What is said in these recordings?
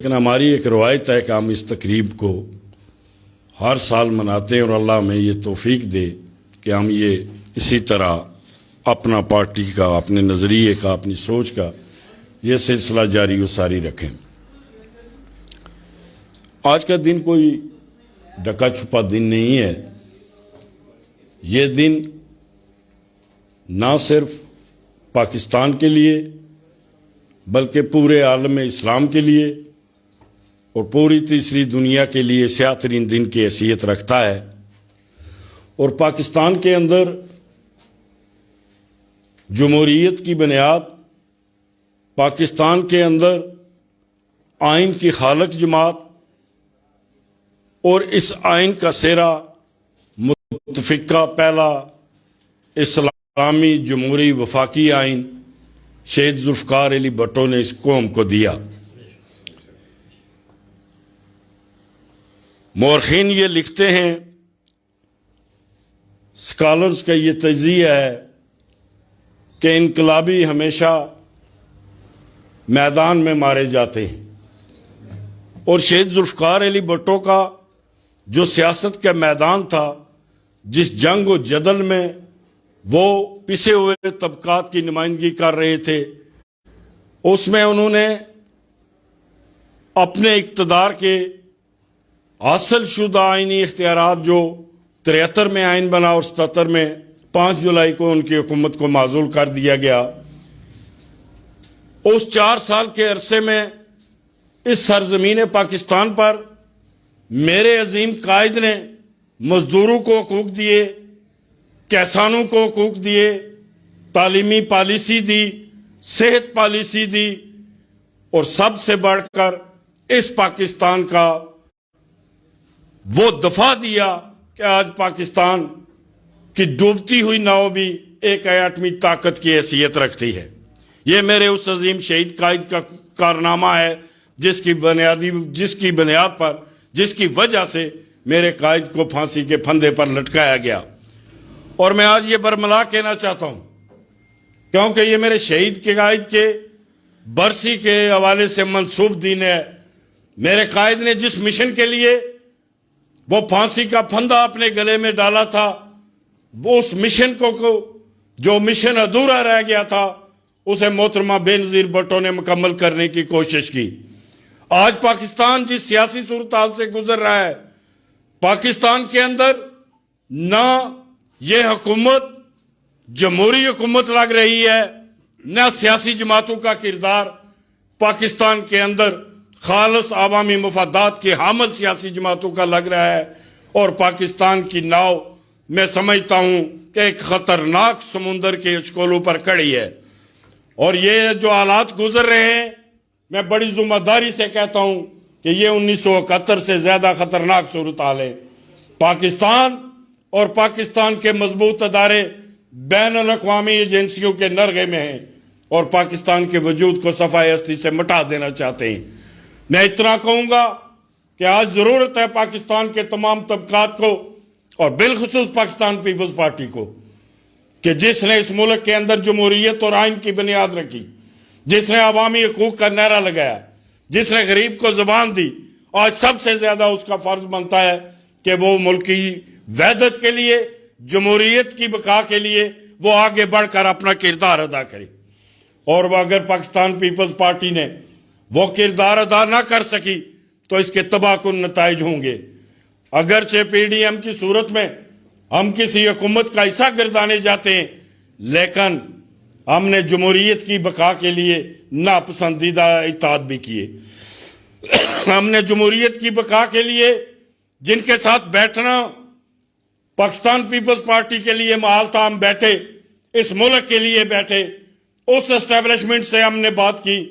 لیکن ہماری ایک روایت ہے کہ ہم اس تقریب کو ہر سال مناتے ہیں اور اللہ ہمیں یہ توفیق دے کہ ہم یہ اسی طرح اپنا پارٹی کا، اپنے نظریے کا، اپنی سوچ کا یہ سلسلہ جاری و ساری رکھیں۔ آج کا دن کوئی ڈکا چھپا دن نہیں ہے۔ یہ دن نہ صرف پاکستان کے لیے بلکہ پورے عالم اسلام کے لیے اور پوری تیسری دنیا کے لیے سیاہ ترین دن کی حیثیت رکھتا ہے۔ اور پاکستان کے اندر جمہوریت کی بنیاد، پاکستان کے اندر آئین کی خالق جماعت اور اس آئین کا سہرا متفقہ پہلا اسلامی جمہوری وفاقی آئین شہید ذوالفقار علی بھٹو نے اس قوم کو دیا۔ مورخین یہ لکھتے ہیں، سکالرز کا یہ تجزیہ ہے کہ انقلابی ہمیشہ میدان میں مارے جاتے ہیں، اور شہید ذوالفقار علی بھٹو کا جو سیاست کا میدان تھا، جس جنگ و جدل میں وہ پسے ہوئے طبقات کی نمائندگی کر رہے تھے، اس میں انہوں نے اپنے اقتدار کے حاصل شدہ آئینی اختیارات جو 73 میں آئین بنا اور 77 میں 5 جولائی کو ان کی حکومت کو معزول کر دیا گیا، اس 4 سال کے عرصے میں اس سرزمین پاکستان پر میرے عظیم قائد نے مزدوروں کو حقوق دیے، کسانوں کو حقوق دیے، تعلیمی پالیسی دی، صحت پالیسی دی، اور سب سے بڑھ کر اس پاکستان کا وہ دفاع دیا کہ آج پاکستان کی ڈوبتی ہوئی ناؤ بھی ایک ایٹمی طاقت کی حیثیت رکھتی ہے۔ یہ میرے اس عظیم شہید قائد کا کارنامہ ہے جس کی بنیاد پر، جس کی وجہ سے میرے قائد کو پھانسی کے پھندے پر لٹکایا گیا۔ اور میں آج یہ برملا کہنا چاہتا ہوں، کیونکہ یہ میرے شہید کے قائد کے برسی کے حوالے سے منسوب دین ہے۔ میرے قائد نے جس مشن کے لیے وہ پھانسی کا پھندا اپنے گلے میں ڈالا تھا، وہ اس مشن کو جو مشن ادھورا رہ گیا تھا، اسے محترمہ بے نظیر بھٹو نے مکمل کرنے کی کوشش کی۔ آج پاکستان جس سیاسی صورتحال سے گزر رہا ہے، پاکستان کے اندر نہ یہ حکومت جمہوری حکومت لگ رہی ہے، نہ سیاسی جماعتوں کا کردار پاکستان کے اندر خالص عوامی مفادات کے حامل سیاسی جماعتوں کا لگ رہا ہے، اور پاکستان کی ناؤ میں سمجھتا ہوں کہ ایک خطرناک سمندر کے اچکولوں پر کھڑی ہے۔ اور یہ جو حالات گزر رہے ہیں، میں بڑی ذمہ داری سے کہتا ہوں کہ یہ 1971 سے زیادہ خطرناک صورتحال ہے۔ پاکستان اور پاکستان کے مضبوط ادارے بین الاقوامی ایجنسیوں کے نرغے میں ہیں اور پاکستان کے وجود کو صفحہ ہستی سے مٹا دینا چاہتے ہیں۔ میں اتنا کہوں گا کہ آج ضرورت ہے پاکستان کے تمام طبقات کو، اور بالخصوص پاکستان پیپلز پارٹی کو، کہ جس نے اس ملک کے اندر جمہوریت اور آئین کی بنیاد رکھی، جس نے عوامی حقوق کا نعرہ لگایا، جس نے غریب کو زبان دی، آج سب سے زیادہ اس کا فرض بنتا ہے کہ وہ ملک کی وحدت کے لیے، جمہوریت کی بقا کے لیے وہ آگے بڑھ کر اپنا کردار ادا کرے۔ اور وہ اگر پاکستان پیپلز پارٹی نے وہ کردار ادا نہ کر سکی تو اس کے تباہ کن نتائج ہوں گے۔ اگرچہ پی ڈی ایم کی صورت میں ہم کسی حکومت کا حصہ گردانے جاتے ہیں، لیکن ہم نے جمہوریت کی بقا کے لیے ناپسندیدہ اطاعت بھی کیے۔ ہم نے جمہوریت کی بقا کے لیے جن کے ساتھ بیٹھنا پاکستان پیپلز پارٹی کے لیے محال تھا، ہم بیٹھے، اس ملک کے لیے بیٹھے۔ اس اسٹیبلشمنٹ سے ہم نے بات کی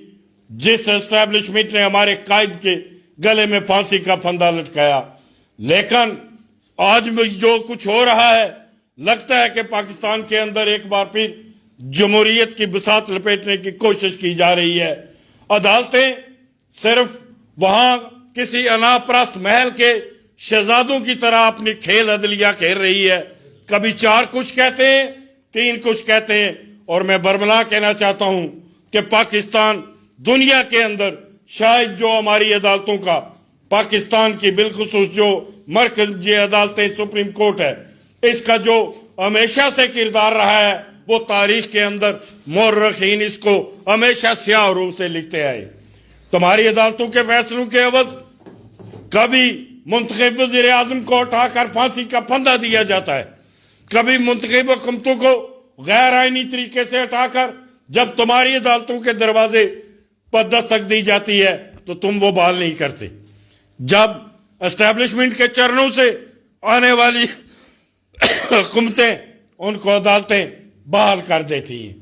جس اسٹیبلشمنٹ نے ہمارے قائد کے گلے میں پھانسی کا پھندا لٹکایا۔ لیکن آج جو کچھ ہو رہا ہے، لگتا ہے کہ پاکستان کے اندر ایک بار پھر جمہوریت کی بساط لپیٹنے کی کوشش کی جا رہی ہے۔ عدالتیں صرف وہاں کسی انا پرست محل کے شہزادوں کی طرح اپنی کھیل عدلیہ کھیل رہی ہے، کبھی 4 کچھ کہتے ہیں، 3 کچھ کہتے ہیں۔ اور میں برملا کہنا چاہتا ہوں کہ پاکستان دنیا کے اندر شاید جو ہماری عدالتوں کا پاکستان کی بالخصوص جو مرکزی عدالتیں سپریم کورٹ ہے اس کا جو ہمیشہ سے کردار رہا ہے وہ تاریخ کے اندر مورخین اس کو ہمیشہ سیاہ حروف سے لکھتے آئے. تمہاری عدالتوں کے فیصلوں کے عوض کبھی منتخب وزیر اعظم کو اٹھا کر پھانسی کا پھندہ دیا جاتا ہے, کبھی منتخب حکومتوں کو غیر آئینی طریقے سے اٹھا کر جب تمہاری عدالتوں کے دروازے پر دستک دی جاتی ہے تو تم وہ بحال نہیں کرتے. جب اسٹیبلشمنٹ کے چرنوں سے آنے والی حکومتیں ان کو عدالتیں بحال کر دیتی ہیں.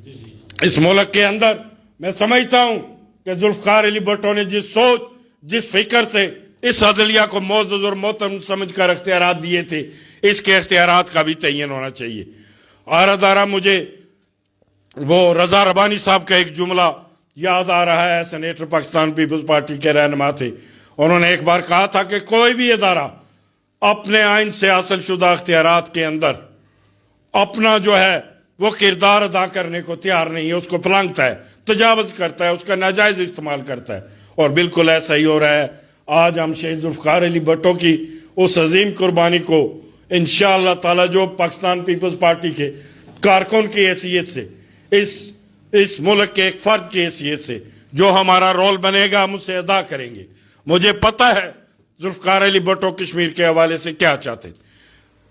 اس ملک کے اندر میں سمجھتا ہوں کہ ذوالفقار علی بھٹو نے جس سوچ جس فکر سے اس عدلیہ کو معزز اور محترم سمجھ کر اختیارات دیے تھے اس کے اختیارات کا بھی تعین ہونا چاہیے. آرہ مجھے وہ رضا ربانی صاحب کا ایک جملہ یاد آ رہا ہے, سینیٹر پاکستان پیپلز پارٹی کے رہنما تھے. انہوں نے ایک بار کہا تھا کہ کوئی بھی ادارہ اپنے آئین سے حاصل شدہ اختیارات کے اندر اپنا جو ہے وہ کردار ادا کرنے کو تیار نہیں ہے, اس کو پلانگتا ہے, تجاوز کرتا ہے, اس کا ناجائز استعمال کرتا ہے. اور بالکل ایسا ہی ہو رہا ہے. آج ہم شہید ذوالفقار علی بھٹو کی اس عظیم قربانی کو انشاءاللہ تعالی جو پاکستان پیپلز پارٹی کے کارکن کی حیثیت سے اس ملک کے ایک فرد کی حیثیت سے جو ہمارا رول بنے گا ہم اسے ادا کریں گے. مجھے پتہ ہے ذوالفقار علی بھٹو کشمیر کے حوالے سے کیا چاہتے تھے.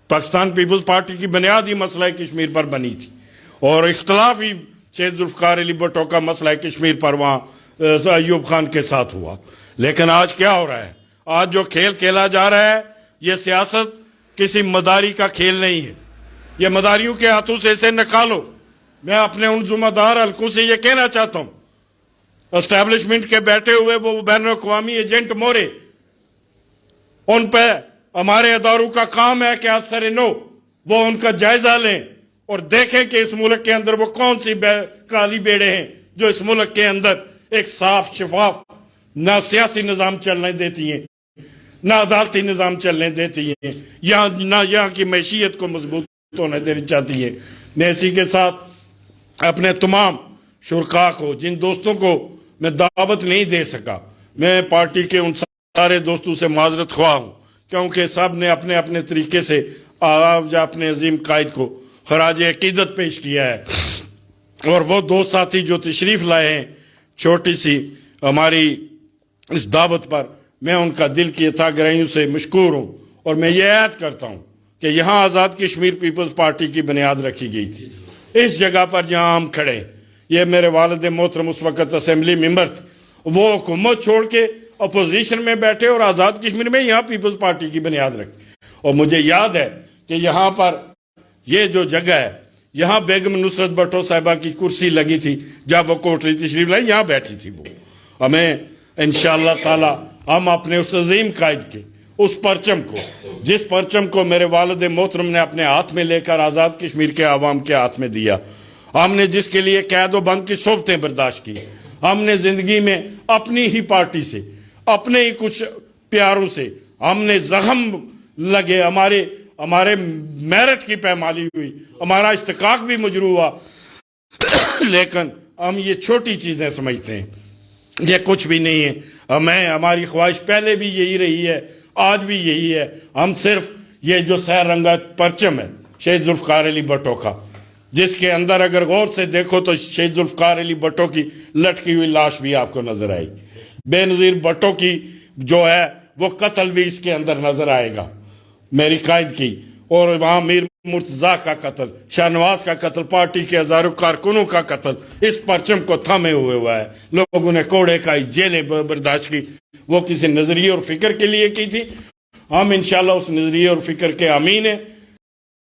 پاکستان پیپلز پارٹی کی بنیادی مسئلہ کشمیر پر بنی تھی اور اختلاف ہی شہید ذوالفقار علی بھٹو کا مسئلہ کشمیر پر وہاں ایوب خان کے ساتھ ہوا. لیکن آج کیا ہو رہا ہے؟ آج جو کھیل کھیلا جا رہا ہے یہ سیاست کسی مداری کا کھیل نہیں ہے. یہ مداریوں کے ہاتھوں سے اسے نکالو. میں اپنے ان ذمہ دار حلقوں سے یہ کہنا چاہتا ہوں, اسٹیبلشمنٹ کے بیٹھے ہوئے وہ بین الاقوامی ایجنٹ مورے, ان پہ ہمارے اداروں کا کام ہے کہ اثر نو وہ ان کا جائزہ لیں اور دیکھیں کہ اس ملک کے اندر وہ کون سی کالی بیڑے ہیں جو اس ملک کے اندر ایک صاف شفاف نہ سیاسی نظام چلنے دیتی ہیں نہ عدالتی نظام چلنے دیتی ہیں, نہ یہاں کی معیشت کو مضبوط ہونے دینی چاہتی ہے. میں اسی کے ساتھ اپنے تمام شرکاء کو, جن دوستوں کو میں دعوت نہیں دے سکا, میں پارٹی کے ان سارے دوستوں سے معذرت خواہ ہوں کیونکہ سب نے اپنے اپنے طریقے سے آج اپنے عظیم قائد کو خراج عقیدت پیش کیا ہے. اور وہ دو ساتھی جو تشریف لائے ہیں چھوٹی سی ہماری اس دعوت پر, میں ان کا دل کی عطا گرائیوں سے مشکور ہوں. اور میں یہ عہد کرتا ہوں کہ یہاں آزاد کشمیر پیپلز پارٹی کی بنیاد رکھی گئی تھی. اس جگہ پر جہاں ہم کھڑے, یہ میرے والد محترم اس وقت اسمبلی ممبر تھے, وہ حکومت چھوڑ کے اپوزیشن میں بیٹھے اور آزاد کشمیر میں یہاں پیپلز پارٹی کی بنیاد رکھی. اور مجھے یاد ہے کہ یہاں پر یہ جو جگہ ہے یہاں بیگم نصرت بھٹو صاحبہ کی کرسی لگی تھی, جب وہ کوٹری تشریف لائی یہاں بیٹھی تھی. وہ ہمیں انشاءاللہ تعالی ہم اپنے اس عظیم قائد کے اس پرچم کو, جس پرچم کو میرے والد محترم نے اپنے ہاتھ میں لے کر آزاد کشمیر کے عوام کے ہاتھ میں دیا, ہم نے جس کے لیے قید و بند کی صحبتیں برداشت کی, ہم نے زندگی میں اپنی ہی پارٹی سے اپنے ہی کچھ پیاروں سے ہم نے زخم لگے, ہمارے میرٹ کی پیمالی ہوئی, ہمارا استحقاق بھی مجروح ہوا, لیکن ہم یہ چھوٹی چیزیں سمجھتے ہیں, یہ کچھ بھی نہیں ہے. ہماری خواہش پہلے بھی یہی رہی ہے, آج بھی یہی ہے. ہم صرف یہ جو سہ رنگا پرچم ہے شہید ذوالفقار علی بھٹو کا, جس کے اندر اگر غور سے دیکھو تو شہید ذوالفقار علی بھٹو کی لٹکی ہوئی لاش بھی آپ کو نظر آئے گی, بے نظیر بھٹو کی جو ہے وہ قتل بھی اس کے اندر نظر آئے گا میری قائد کی, اور وہاں میر مرتضیٰ کا قتل, شاہ نواز کا قتل, پارٹی کے ہزاروں کارکنوں کا قتل اس پرچم کو تھامے ہوئے ہوا ہے. لوگوں نے کوڑے کھائی, جیلیں برداشت کی, وہ کسی نظریے اور فکر کے لیے کی تھی. ہم انشاءاللہ اس نظریے اور فکر کے امین ہیں.